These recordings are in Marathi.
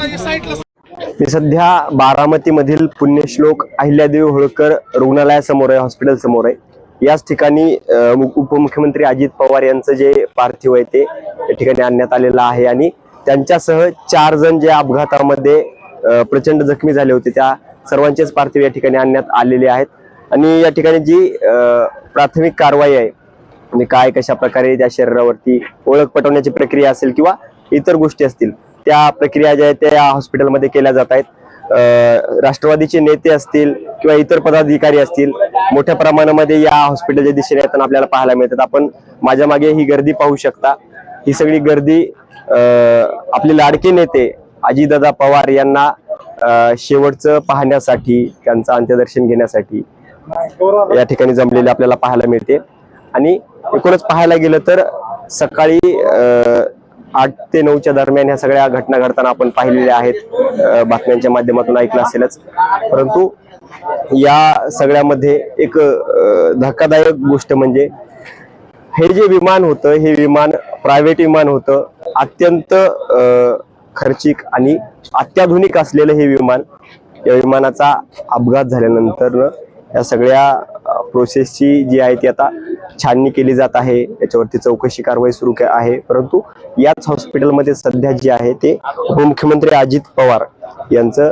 मी सध्या बारामतीमधील पुण्यश्लोक अहिल्यादेवी होळकर रुग्णालयासमोर आहे, हॉस्पिटल समोर आहे। याच ठिकाणी उपमुख्यमंत्री अजित पवार यांचं जे पार्थिव आहे ते या ठिकाणी आणण्यात आलेलं आहे आणि त्यांच्यासह 4 जण जे अपघातामध्ये प्रचंड जखमी झाले होते त्या सर्वांचेच पार्थिव या ठिकाणी आणण्यात आलेले आहेत। आणि या ठिकाणी जी प्राथमिक कारवाई आहे म्हणजे काय कशा प्रकारे त्या शरीरावरती ओळख पटवण्याची प्रक्रिया असेल किंवा इतर गोष्टी असतील त्या प्रक्रिया ज्या आहेत त्या हॉस्पिटलमध्ये केल्या जात आहेत। राष्ट्रवादीचे नेते असतील किंवा इतर पदाधिकारी असतील मोठ्या प्रमाणामध्ये या हॉस्पिटलच्या दिशेने येताना आपल्याला पाहायला मिळतात। आपण माझ्या मागे ही गर्दी पाहू शकता। ही सगळी गर्दी आपले लाडके नेते अजितदादा पवार यांना शेवटचं पाहण्यासाठी त्यांचं अंत्यदर्शन घेण्यासाठी या ठिकाणी जमलेले आपल्याला पाहायला मिळते। आणि एकूणच पाहायला गेलं तर सकाळी 8 ते 9च्या दरम्यान ह्या सगळ्या घटना घडताना आपण पाहिलेल्या आहेत, बातम्यांच्या माध्यमातून ऐकलं असेलच। परंतु या सगळ्यामध्ये एक धक्कादायक गोष्ट म्हणजे हे जे विमान होतं हे विमान प्रायव्हेट विमान होतं, अत्यंत खर्चिक आणि अत्याधुनिक असलेलं हे विमान। या विमानाचा अपघात झाल्यानंतर या सगळ्या प्रोसेसची जी आहे ती आता छाननी केली जात आहे, याच्यावरती चौकशी कारवाई सुरू आहे। परंतु याच हॉस्पिटलमध्ये सध्या जे आहे ते उपमुख्यमंत्री अजित पवार यांचं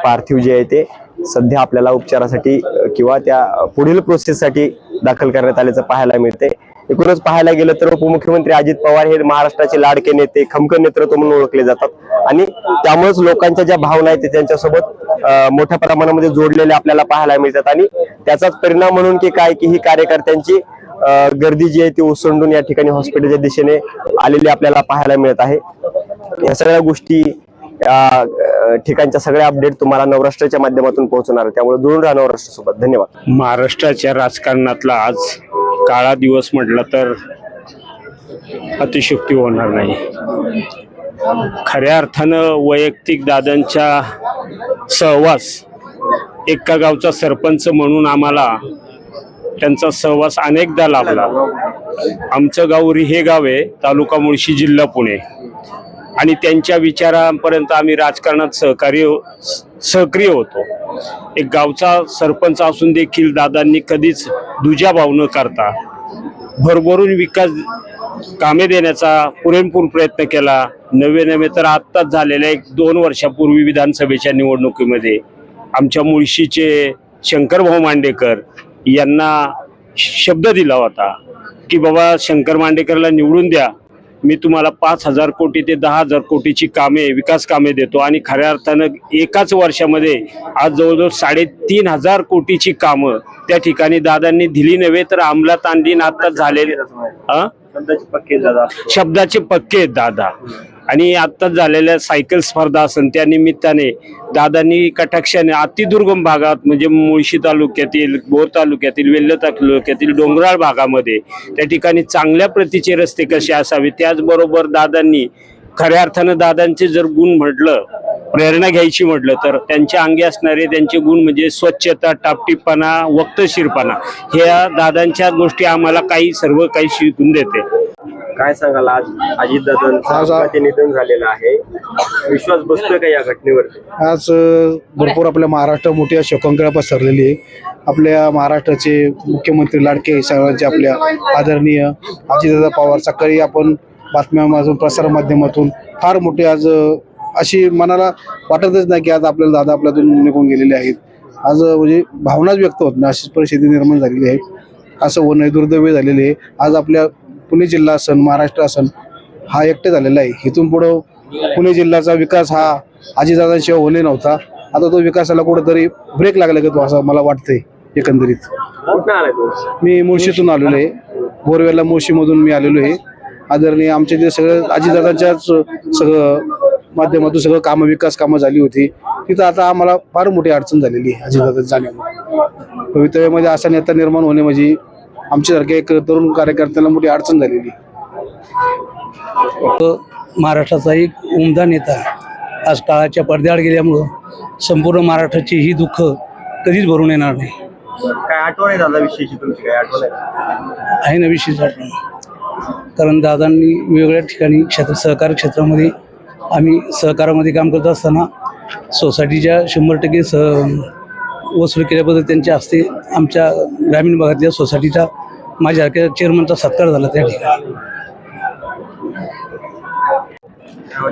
पार्थिव जे आहे ते सध्या आपल्याला उपचारासाठी किंवा त्या पुढील प्रोसेससाठी दाखल करण्यात आल्याचं पाहायला मिळते। एकूणच पाहायला गेलं तर उपमुख्यमंत्री अजित पवार हे महाराष्ट्राचे लाडके नेते खमकर नेतृत्व म्हणून ओळखले जातात आणि त्यामुळेच लोकांच्या ज्या भावना आहेत त्यांच्यासोबत मोठ्या प्रमाणामध्ये जोडलेले आपल्याला पाहायला मिळतात। आणि त्याचाच परिणाम म्हणून की काय की ही कार्यकर्त्यांची गर्दी जी आहे ती ओसंडून या ठिकाणी हॉस्पिटलच्या दिशेने आलेली आपल्याला पाहायला मिळत आहे। या सगळ्या गोष्टी ठिकाणच्या सगळ्या अपडेट तुम्हाला नवराष्ट्राच्या माध्यमातून पोहोचणार आहे, त्यामुळे जुळून राहा नवराष्ट्रासोबत। धन्यवाद। महाराष्ट्राच्या राजकारणातला आज काळा दिवस म्हटलं तर अतिशयोक्ती होणार नाही। खऱ्या अर्थानं वैयक्तिक दादांच्या सहवास एका गावचा सरपंच म्हणून आम्हाला त्यांचा सहवास अनेकदा लाभला। आमचं गाव रिहे गाव आहे, तालुका मुळशी, जिल्हा पुणे, आणि त्यांच्या विचारांपर्यंत आम्ही राजकारणात सक्रिय होतो। एक गावचा सरपंच असून देखील दादांनी कधीच दुजाभाव न करता भरभरून विकास कामे देण्याचा पुरेपूर प्रयत्न केला। नवे तर आत्ताच झालेल्या 1-2 वर्षापूर्वी विधानसभेच्या निवडणुकीमध्ये आमच्या मुळशीचे शंकरभाऊ मांडेकर यांना शब्द दिला होता की बाबा शंकर मांडेकरला निवडून द्या, मी तुम्हाला 5,000 कोटी ते 10,000 कोटीची कामे विकास कामे देतो। आणि खऱ्या अर्थानं एकाच वर्षामध्ये आज जवळजवळ 3,500 कोटीची कामं त्या ठिकाणी दादांनी दिली नव्हे तर अंमलात आणली। आत्ताच झालेले शब्दाचे पक्के आहेत दादा। आणि आत्ताच झालेल्या सायकल स्पर्धा असेल त्या निमित्ताने दादांनी कटाक्षाने अतिदुर्गम भागात म्हणजे मुळशी तालुक्यातील, भोर तालुक्यातील, वेल्हे तालुक्यातील डोंगराळ भागामध्ये त्या ठिकाणी चांगल्या प्रतीचे रस्ते कसे असावे, त्याचबरोबर दादांनी खऱ्या अर्थानं दादांचे जर गुण म्हटलं, प्रेरणा घ्यायची म्हटलं तर त्यांच्या अंगी असणारे त्यांचे गुण म्हणजे स्वच्छता, टापटीपणा, वक्तशीरपणा, ह्या दादांच्या गोष्टी आम्हाला सर्व काही शिकून देते। काय सांगाल, आज अजितदादांचं निधन झालेलं आहे, विश्वास बसतोय का या घटनेवरती? आज भरपूर आपल्या महाराष्ट्र मोठी शोकांतिका पसरलेली आहे। आपल्या महाराष्ट्राचे मुख्यमंत्री लाडके सर्वांचे आपल्या आदरणीय अजितदादा पवार, सकाळी आपण बातम्यांमधून प्रसार माध्यमातून फार मोठी आज अशी मनाला वाटतच नाही की आज आपल्याला दादा आपल्यातून निघून गेलेले आहेत। आज म्हणजे भावनाच व्यक्त होत नाही, अशीच परिस्थिती निर्माण झालेली आहे। असं होणं दुर्दैवी झालेले आहे। आज आपल्या पुणे जिल्हा असन, महाराष्ट्र असन हा एकटे झालेला आहे। इथून पुढं पुणे जिल्ह्याचा विकास हा अजितदादांशिवाय होणे नव्हता। आता तो विकासाला कुठेतरी ब्रेक लागला का तो असं मला वाटतंय एकंदरीत। मी मुळशीतून आलेलो आहे, बोरवेला मुळशीमधून मी आलेलो आहे। आदरणीय आमचे जे सगळं अजितदादांच्याच सगळं माध्यमातून सगळं कामं विकास कामं झाली होती, तिथं आता आम्हाला फार मोठी अडचण झालेली आहे अजितदादा जाण्यामुळे। भवितव्यामध्ये असा नेता निर्माण होणे म्हणजे आमच्यासारख्या एक तरुण कार्यकर्त्याला मोठी अडचण झालेली। महाराष्ट्राचा एक उमदा नेता आज काळाच्या पडद्याआड गेल्यामुळं संपूर्ण महाराष्ट्राची ही दुःख कधीच भरून येणार नाही। काय आठवण आहे दादा विषयीची तुमची? काय आठवण आहे ना विशेष आठवण, कारण दादांनी वेगवेगळ्या ठिकाणी सहकारी क्षेत्रामध्ये आम्ही सहकारामध्ये काम करत असताना सोसायटीच्या 100% वसूल केल्याबद्दल त्यांच्या हस्ते आमच्या ग्रामीण भागातल्या सोसायटीच्या माझ्या चेअरमनचा सत्कार झाला त्या ठिकाणी.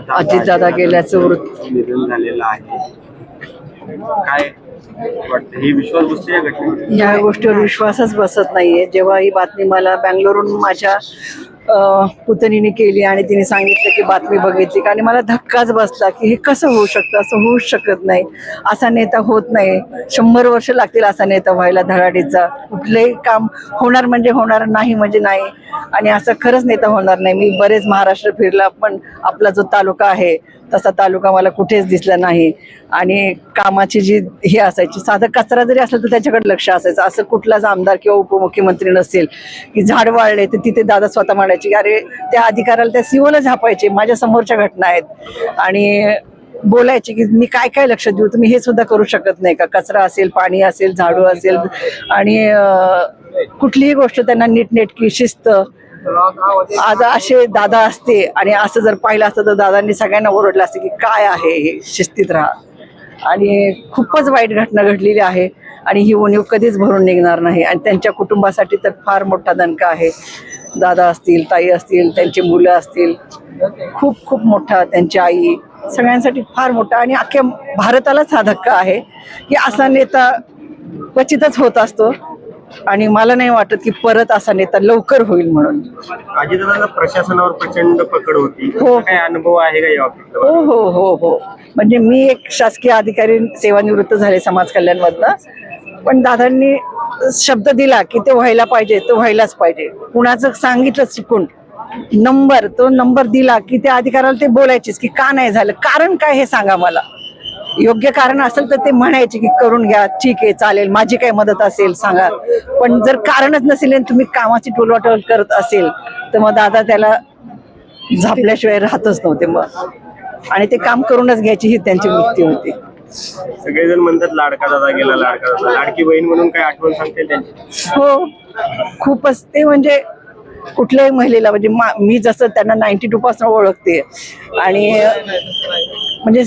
अजितदादा गेल्याचं वृत्त निधन झालेलं आहे, काय वाटतं? ही विश्वास बसते या घटनेवर? या गोष्टीवर विश्वासच बसत नाहीये. जेव्हा ही बातमी मला बँगलोरहून माझ्या पुतणीने केली आणि तिने सांगितलं की बातमी बघितली आणि मला धक्काच बसला की हे कसं होऊ शकतं, असं होऊच शकत नाही, असा नेता होत नाही. 100 वर्ष लागतील असा नेता व्हायला धडाडीचा. कुठलंही काम होणार म्हणजे होणार, नाही म्हणजे नाही, आणि असं खरंच नेता होणार नाही. मी बरेच महाराष्ट्र फिरला, पण आपला जो तालुका आहे तसा तालुका मला कुठेच दिसला नाही. आणि कामाची जी हे असायची, साधा कचरा जरी असला तर त्याच्याकडे लक्ष असायचं. असं कुठलाच आमदार किंवा उपमुख्यमंत्री नसेल की झाड वाळले तर तिथे दादा स्वतः म्हणायचे अरे त्या अधिकाऱ्याला, त्या सीओला झापायचे. माझ्या समोरच्या घटना आहेत. आणि बोलायचे की मी काय काय लक्ष देऊ, तुम्ही हे सुद्धा करू शकत नाही का? कचरा असेल, पाणी असेल, झाडू असेल, आणि कुठलीही गोष्ट त्यांना नीटनेटकी शिस्त. आज असे दादा असते आणि असं जर पाहिलं असतं तर दादांनी सगळ्यांना ओरडलं असतं की काय आहे हे, शिस्तीत राहा. आणि खूपच वाईट घटना घडलेली आहे आणि ही उणीव कधीच भरून निघणार नाही. आणि त्यांच्या कुटुंबासाठी तर फार मोठा दणका आहे. दादा असतील, ताई असतील, त्यांची मुलं असतील, खूप खूप मोठा, त्यांची आई, सगळ्यांसाठी फार मोठा. आणि अख्ख्या भारतालाच हा धक्का आहे की असा नेता क्वचितच होत असतो. आणि मला नाही वाटत की परत असा नेता लवकर होईल म्हणून. अजितदादांना प्रशासनावर प्रचंड पकड होती, हो. काय अनुभव आहे का या बाबतीत? हो हो हो हो म्हणजे मी एक शासकीय अधिकारी सेवानिवृत्त झाले समाज कल्याणमधनं, पण दादांनी शब्द दिला की ते व्हायला पाहिजे, तो व्हायलाच पाहिजे. कुणाचं सांगितलं शिकून तो नंबर दिला की त्या अधिकाऱ्याला ते बोलायचेच की का नाही झालं, कारण काय हे सांगा मला. योग्य कारण असेल तर ते म्हणायचे की करून घ्या, ठीक आहे, चालेल, माझी काय मदत असेल सांगा. पण जर कारणच नसेल आणि तुम्ही कामाची टोलवाटोल करत असेल तर मग दादा त्याला झापल्याशिवाय राहतच नव्हते मग. आणि ते काम करूनच घ्यायची ही त्यांची वृत्ती होती. सगळेजण म्हणतात लाडका दादा गेला, लाडका दादा. लाडकी बहीण म्हणून काय आठवण सांगते त्यांची? हो, खूपच. ते म्हणजे कुठल्याही महिलेला, म्हणजे मी जसं त्यांना 92 पासून ओळखते आणि म्हणजे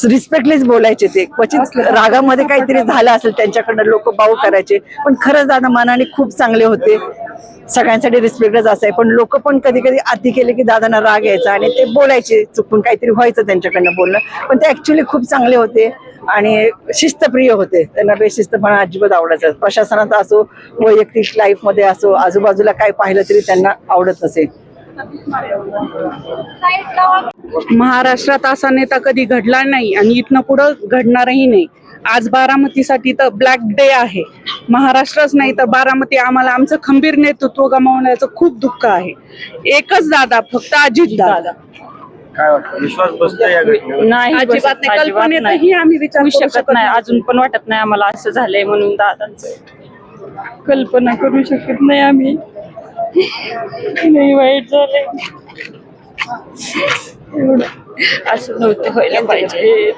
रिस्पेक्टलीच बोलायचे. ते क्वचित रागामध्ये काहीतरी झालं असेल त्यांच्याकडनं लोक बाऊ करायचे, पण खरंच दादा मनाने खूप चांगले होते. सगळ्यांसाठी रिस्पेक्टच असाय. पण लोक पण कधी कधी अति केले की दादांना राग यायचा आणि ते बोलायचे, चुकून काहीतरी व्हायचं त्यांच्याकडनं बोलणं. पण ते ऍक्च्युली खूप चांगले होते आणि शिस्तप्रिय होते. त्यांना बेशिस्तपणा अजिबात आवडायचा. प्रशासनात असो, वैयक्तिक लाईफ मध्ये असो, आजूबाजूला काय पाहिलं तरी त्यांना आवडत नसेल. महाराष्ट्रात असा नेता कधी घडला नाही आणि इथनं पुढं घडणारही नाही. आज बारामतीसाठी तर ब्लॅक डे आहे. महाराष्ट्रच नाही तर बारामती आम्हाला आमचं खंबीर नेतृत्व गमावण्याचं खूप दुःख आहे. एकच दादा, फक्त अजित दादा. काय वाटतं, विश्वास बसतो या घटनेवर? नाही, अजिबात नाही. कल्पनेतही आम्ही विचार करू शकत नाही. अजून पण वाटत नाही आम्हाला असं झालंय म्हणून दादांचं. कल्पना करू शकत नाही आम्ही. नाही, वाईट झालंय. असं नव्हतं व्हायला पाहिजे.